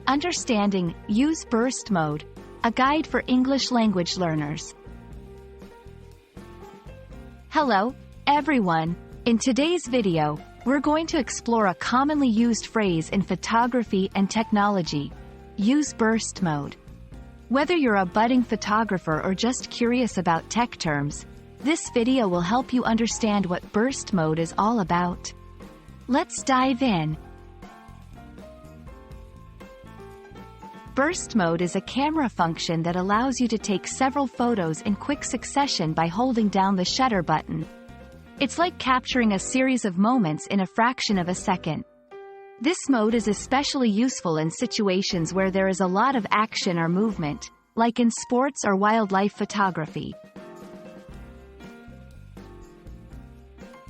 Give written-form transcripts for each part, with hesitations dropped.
Understanding Use Burst Mode, a guide for English language learners. Hello, everyone. In today's video, we're going to explore a commonly used phrase in photography and technology: use burst mode. Whether you're a budding photographer or just curious about tech terms, this video will help you understand what burst mode is all about. Let's dive in. Burst mode is a camera function that allows you to take several photos in quick succession by holding down the shutter button. It's like capturing a series of moments in a fraction of a second. This mode is especially useful in situations where there is a lot of action or movement, like in sports or wildlife photography.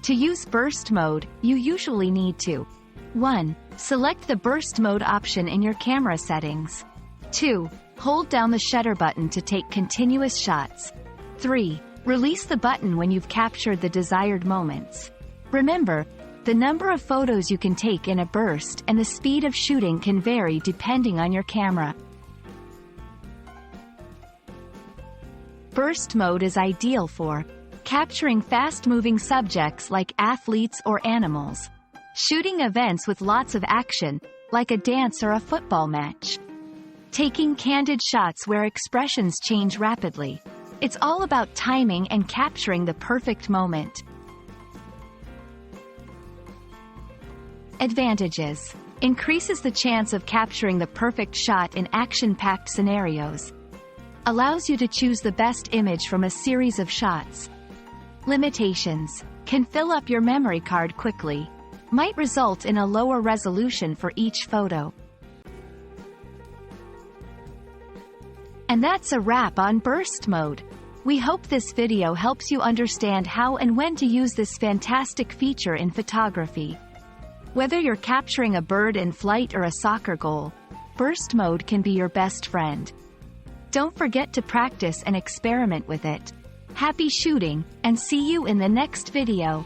To use burst mode, you usually need to 1. Select the burst mode option in your camera settings. 2. Hold down the shutter button to take continuous shots. 3. Release the button when you've captured the desired moments. Remember, the number of photos you can take in a burst and the speed of shooting can vary depending on your camera. Burst mode is ideal for capturing fast-moving subjects like athletes or animals, shooting events with lots of action, like a dance or a football match, taking candid shots where expressions change rapidly. It's all about timing and capturing the perfect moment. Advantages: increases the chance of capturing the perfect shot in action-packed scenarios. Allows you to choose the best image from a series of shots. Limitations: can fill up your memory card quickly. Might result in a lower resolution for each photo. And that's a wrap on burst mode. We hope this video helps you understand how and when to use this fantastic feature in photography. Whether you're capturing a bird in flight or a soccer goal, burst mode can be your best friend. Don't forget to practice and experiment with it. Happy shooting, and see you in the next video.